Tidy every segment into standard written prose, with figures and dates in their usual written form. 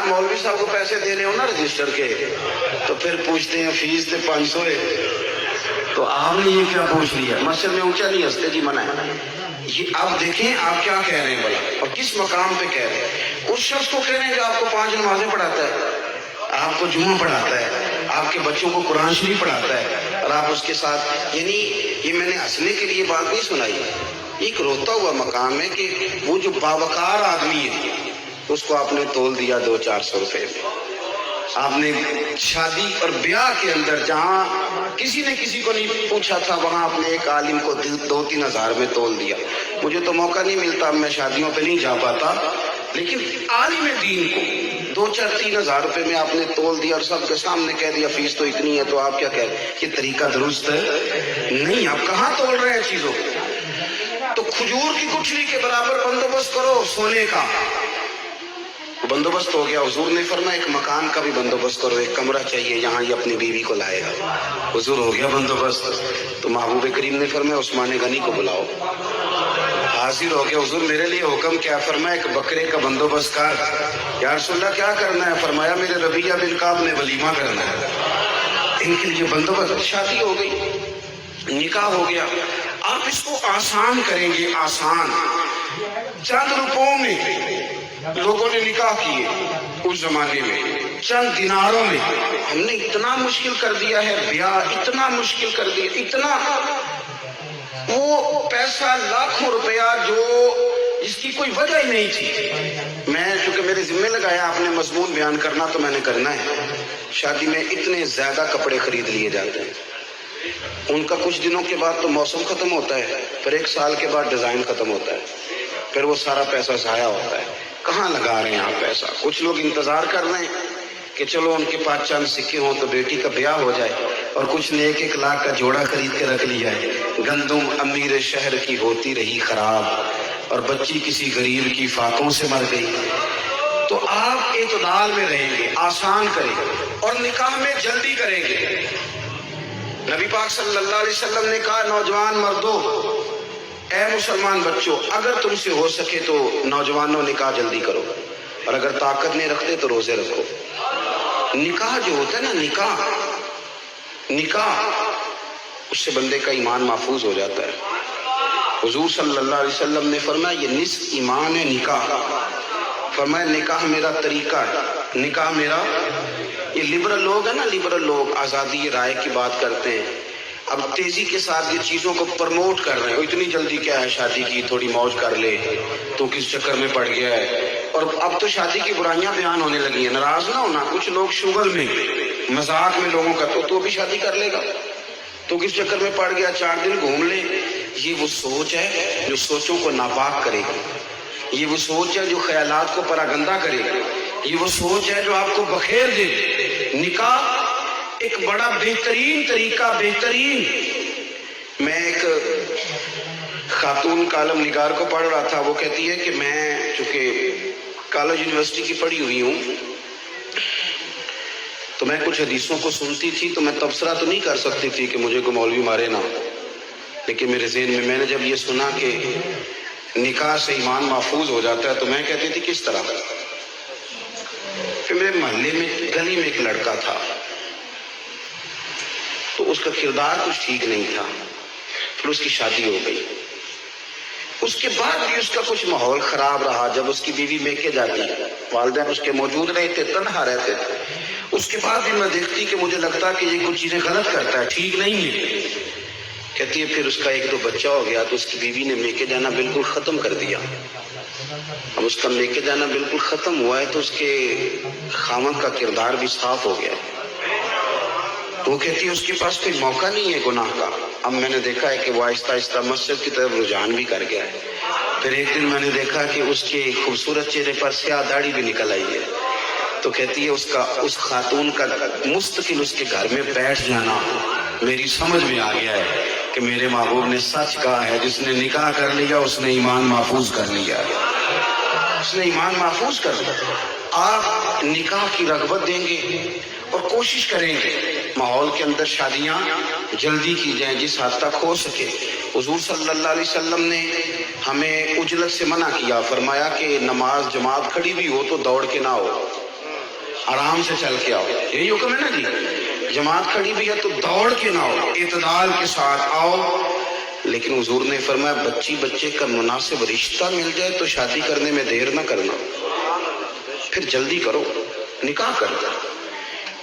مولوی صاحب کو پیسے دے رہے ہو نا رجسٹر کے، تو پھر پوچھتے ہیں فیس دے 500 ہے، تو آپ نے یہ کیا پوچھ لیا؟ مسجد میں اونچا نہیں ہنستے جی، منع ہے۔ یہ آپ دیکھیں آپ کیا کہہ رہے ہیں بھلا، اور کس مقام پہ کہہ رہے ہیں۔ اس شخص کو کہہ رہے ہیں کہ آپ کو 5 نمازیں پڑھاتا ہے، آپ کو جمعہ پڑھاتا ہے، آپ کے بچوں کو قرآن شریف پڑھاتا ہے، اور آپ اس کے ساتھ، یعنی یہ میں نے ہنسنے کے لیے بات نہیں سنائی، ایک روتا ہوا مقام ہے کہ وہ جو باوقار آدمی ہے اس کو آپ نے تول دیا 200-400 روپے میں۔ آپ نے شادی اور بیاہ کے اندر جہاں کسی نے کسی کو نہیں پوچھا تھا، وہاں آپ نے ایک عالم کو 2-3 ہزار میں تول دیا۔ مجھے تو موقع نہیں ملتا، میں شادیوں پہ نہیں جا پاتا، لیکن عالم دین کو 2-4-3 ہزار روپے میں آپ نے تول دیا اور سب کے سامنے کہہ دیا فیس تو اتنی ہے، تو آپ کیا کہہ رہے ہیں؟ یہ طریقہ درست ہے نہیں، آپ کہاں تول رہے ہیں چیزوں کو؟ تو کھجور کی گٹھلی کے برابر بندوبست کرو سونے کا، بندوبست ہو گیا۔ حضور نے فرمایا ایک مکان کا بھی بندوبست کرو، ایک کمرہ چاہیے یہاں یہ اپنی بیوی کو لائے گا، حضور ہو گیا بندوبست۔ تو محبوب کریم نے فرمایا عثمان غنی کو بلاؤ، حاضر ہو گیا، حضور میرے لیے حکم کیا؟ فرمایا ایک بکرے کا بندوبست کر۔ یا رسول اللہ کیا کرنا ہے؟ فرمایا میرے ربیہ بن کعب نے ولیمہ کرنا ہے، ان کے لیے بندوبست۔ شادی ہو گئی، نکاح ہو گیا۔ آپ اس کو آسان کریں گے، آسان، چند روپوں میں لوگوں نے نکاح کیے اس زمانے میں، چند دیناروں میں۔ ہم نے اتنا مشکل کر دیا ہے بیاہ، اتنا مشکل کر دیا، اتنا، وہ پیسہ لاکھوں روپیہ جو جس کی کوئی وجہ ہی نہیں تھی۔ میں چونکہ میرے ذمہ لگایا آپ نے مضمون بیان کرنا تو میں نے کرنا ہے۔ شادی میں اتنے زیادہ کپڑے خرید لیے جاتے ہیں، ان کا کچھ دنوں کے بعد تو موسم ختم ہوتا ہے، پھر 1 سال کے بعد ڈیزائن ختم ہوتا ہے، پھر وہ سارا پیسہ ضائع ہوتا ہے۔ کہاں لگا رہے ہیں آپ پیسہ؟ کچھ لوگ انتظار کر رہے ہیں کہ چلو ان کے پاس چند سکے ہوں تو بیٹی کا بیاہ ہو جائے، اور کچھ نے 1-1 لاکھ کا جوڑا خرید کے رکھ لیا ہے۔ گندم امیر شہر کی ہوتی رہی خراب، اور بچی کسی غریب کی فاقوں سے مر گئی۔ تو آپ اعتدال میں رہیں گے، آسان کریں گے، اور نکاح میں جلدی کریں گے۔ نبی پاک صلی اللہ علیہ وسلم نے کہا نوجوان مردوں، اے مسلمان بچوں، اگر تم سے ہو سکے تو نوجوانوں نکاح جلدی کرو، اور اگر طاقت نہیں رکھتے تو روزے رکھو۔ نکاح جو ہوتا ہے نا، نکاح اس سے بندے کا ایمان محفوظ ہو جاتا ہے۔ حضور صلی اللہ علیہ وسلم نے فرمایا یہ نصف ایمان ہے نکاح۔ فرمایا نکاح میرا طریقہ ہے، نکاح میرا، یہ لبرل لوگ ہیں نا، لبرل لوگ آزادی رائے کی بات کرتے ہیں، اب تیزی کے ساتھ یہ چیزوں کو پرموٹ کر رہے ہیں۔ اتنی جلدی کیا ہے شادی کی، تھوڑی موج کر لے، تو کس چکر میں پڑ گیا ہے۔ اور اب تو شادی کی برائیاں بیان ہونے لگی ہیں، ناراض نہ ہونا، کچھ لوگ شغل میں مذاق میں لوگوں کا تو بھی شادی کر لے گا، تو کس چکر میں پڑ گیا، 4 دن گھوم لے۔ یہ وہ سوچ ہے جو سوچوں کو ناپاک کرے گی، یہ وہ سوچ ہے جو خیالات کو پراگندہ کرے گی، یہ وہ سوچ ہے جو آپ کو بخیر دے۔ نکاح ایک بڑا بہترین طریقہ، بہترین۔ میں ایک خاتون کالم نگار کو پڑھ رہا تھا، وہ کہتی ہے کہ میں چونکہ کالج یونیورسٹی کی پڑھی ہوئی ہوں، تو میں کچھ حدیثوں کو سنتی تھی، تو میں تبصرہ تو نہیں کر سکتی تھی کہ مجھے کوئی مولوی مارے نہ، لیکن میرے ذہن میں نے جب یہ سنا کہ نکاح سے ایمان محفوظ ہو جاتا ہے، تو میں کہتی تھی کس طرح۔ پھر میرے محلے میں گلی میں ایک لڑکا تھا، تو اس کا کردار کچھ ٹھیک نہیں تھا، پھر اس کی شادی ہو گئی۔ اس کے بعد بھی اس کا کچھ ماحول خراب رہا۔ جب اس کی بیوی میکے جاتی، والدین اس کے موجود رہے تھے، تنہا رہتے تھے، اس کے بعد بھی میں دیکھتی کہ مجھے لگتا کہ یہ کچھ چیزیں غلط کرتا ہے، ٹھیک نہیں ہے۔ کہتی ہے پھر اس کا 1-2 بچہ ہو گیا، تو اس کی بیوی نے میکے جانا بالکل ختم کر دیا۔ اب اس کا میکے جانا بالکل ختم ہوا ہے، تو اس کے خاوند کا کردار بھی صاف ہو گیا ہے۔ وہ کہتی ہے اس کے پاس کوئی موقع نہیں ہے گناہ کا۔ اب میں نے دیکھا ہے کہ وہ آہستہ آہستہ مسجد کی طرف رجحان بھی کر گیا ہے۔ پھر ایک دن میں نے دیکھا کہ اس کے خوبصورت چہرے پر سیاہ داڑھی بھی نکل آئی ہے۔ تو کہتی ہے اس خاتون کا مستقل اس کے گھر میں بیٹھ جانا میری سمجھ میں آ گیا ہے کہ میرے محبوب نے سچ کہا ہے، جس نے نکاح کر لیا اس نے ایمان محفوظ کر لیا، اس نے ایمان محفوظ کر لیا۔ آپ نکاح کی رغبت دیں گے اور کوشش کریں گے ماحول کے اندر شادیاں جلدی کی جائیں جس حد تک ہو سکے۔ حضور صلی اللہ علیہ وسلم نے ہمیں عجلت سے منع کیا، فرمایا کہ نماز جماعت کھڑی بھی ہو تو دوڑ کے نہ ہو، آرام سے چل کے آؤ، یہی حکم ہے نا جی، جماعت کھڑی بھی ہے تو دوڑ کے نہ آؤ، اعتدال کے ساتھ آؤ۔ لیکن حضور نے فرمایا بچی بچے کا مناسب رشتہ مل جائے تو شادی کرنے میں دیر نہ کرنا، پھر جلدی کرو، نکاح کر دو۔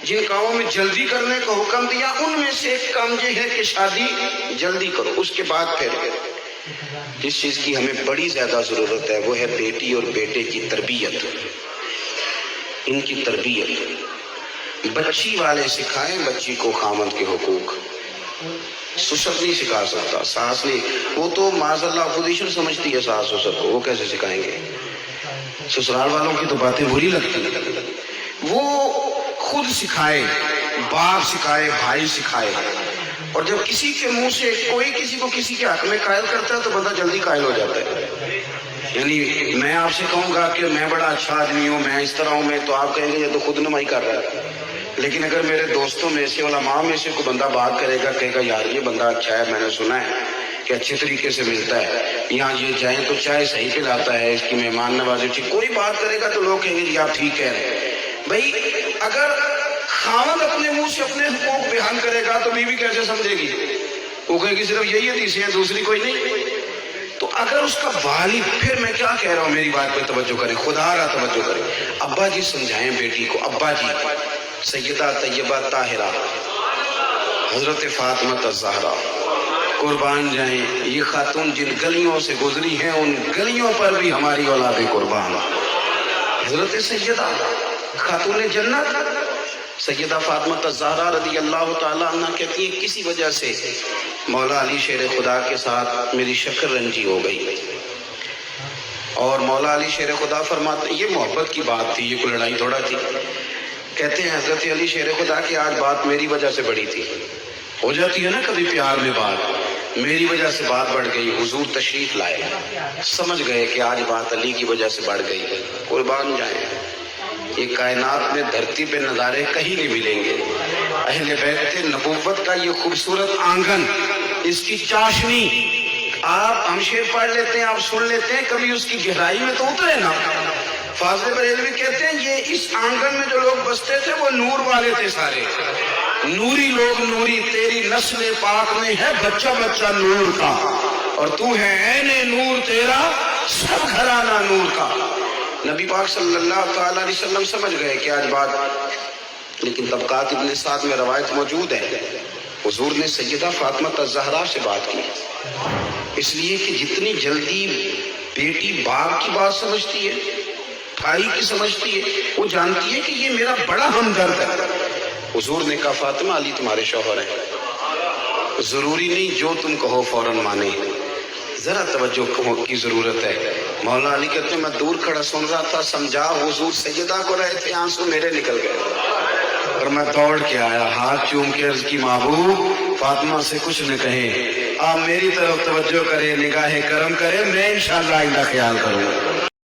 جن کاموں میں جلدی کرنے کا حکم دیا ان میں سے ایک کام یہ ہے کہ شادی جلدی کرو۔ اس کے بعد پھر جس چیز کی ہمیں بڑی زیادہ ضرورت ہے وہ ہے بیٹی اور بیٹے کی تربیت، ان کی تربیت۔ بچی والے سکھائیں بچی کو خامند کے حقوق، سسر نہیں سکھا سکتا، ساس نہیں، وہ تو معاذ اللہ اپوزیشن سمجھتی ہے ساس سسر کو، وہ کیسے سکھائیں گے؟ سسرال والوں کی تو باتیں بری لگتی ہیں، وہ خود سکھائے، باپ سکھائے، بھائی سکھائے۔ اور جب کسی کے منہ سے کوئی کسی کو کسی کے حق میں قائل کرتا ہے تو بندہ جلدی قائل ہو جاتا ہے۔ یعنی میں آپ سے کہوں گا کہ میں بڑا اچھا آدمی ہوں، میں اس طرح ہوں، میں تو آپ کہیں گے یہ تو خود نمائی کر رہا ہے۔ لیکن اگر میرے دوستوں میں سے علماء میں سے کوئی بندہ بات کرے گا، کہے گا یار یہ بندہ اچھا ہے، میں نے سنا ہے کہ اچھے طریقے سے ملتا ہے، یہاں یہ جائیں تو چائے صحیح پلاتا ہے، اس کی مہمان نوازی ٹھیک، کوئی بات کرے گا تو لوگ کہیں گے جی آپ ٹھیک کہہ رہے ہیں۔ بھائی اگر خاوند اپنے منہ سے اپنے حقوق بیان کرے گا تو بیوی کیسے سمجھے گی؟ وہ کہے گی صرف یہی حدیث ہے، دوسری کوئی نہیں۔ تو اگر اس کا والد، پھر میں کیا کہہ رہا ہوں میری بات پہ توجہ کریں، خدا را توجہ کریں، ابا جی سمجھائیں بیٹی کو، ابا جی سیدہ طیبہ طاہرہ حضرت فاطمہ الزہرا قربان جائیں، یہ خاتون جن گلیوں سے گزری ہیں ان گلیوں پر بھی ہماری اولاد قربان، حضرت سیدہ خاتون جنت سیدہ فاطمہ الزہرا رضی اللہ تعالیٰ عنہ کہتی ہیں کسی وجہ سے مولا علی شیر خدا کے ساتھ میری شکر رنجی ہو گئی، اور مولا علی شیر خدا فرماتے ہیں، یہ محبت کی بات تھی، یہ کوئی لڑائی تھوڑا تھی، کہتے ہیں حضرت علی شیر خدا کی آج بات میری وجہ سے بڑی تھی، ہو جاتی ہے نا کبھی پیار میں بات، میری وجہ سے بات بڑھ گئی، حضور تشریف لائے، سمجھ گئے کہ آج بات علی کی وجہ سے بڑھ گئی، قربان جائیں، یہ کائنات میں دھرتی پہ نظارے کہیں نہیں ملیں گے، اہل بیت نبوت کا یہ خوبصورت آنگن، اس کی چاشنی، آپ ہم شعر پڑھ لیتے ہیں، آپ سن لیتے ہیں، کبھی اس کی گہرائی میں تو اترے نا۔ فاضل بریلوی کہتے ہیں یہ اس آنگن میں جو لوگ بستے تھے وہ نور والے تھے، سارے نوری لوگ، نوری تیری نسل پاک میں ہے بچہ بچہ نور کا، اور تو ہے عین نور تیرا سب گھرانہ نور کا۔ نبی پاک صلی اللہ تعالیٰ علیہ وسلم سمجھ گئے کہ آج بات، لیکن طبقات ابن سعد میں روایت موجود ہے، حضور نے سیدہ فاطمہ الزہرا سے بات کی، اس لیے کہ جتنی جلدی بیٹی باپ کی بات سمجھتی ہے، بھائی کی سمجھتی ہے، وہ جانتی ہے کہ یہ میرا بڑا ہمدرد ہے۔ حضور نے کہا فاطمہ علی تمہارے شوہر ہیں، ضروری نہیں جو تم کہو فوراً مانے، ذرا توجہ کی ضرورت ہے۔ مولا علی کہتے ہیں میں دور کھڑا سن رہا تھا، سمجھا حضور سیدہ کو رہے تھے، آنسو میرے نکل گئے، اور میں دوڑ کے آیا، ہاتھ چوم کے عرض کی محبوب فاطمہ سے کچھ نہ کہے، آپ میری طرف توجہ کرے، نگاہ کرم کرے، میں انشاءاللہ آئندہ خیال کروں گا۔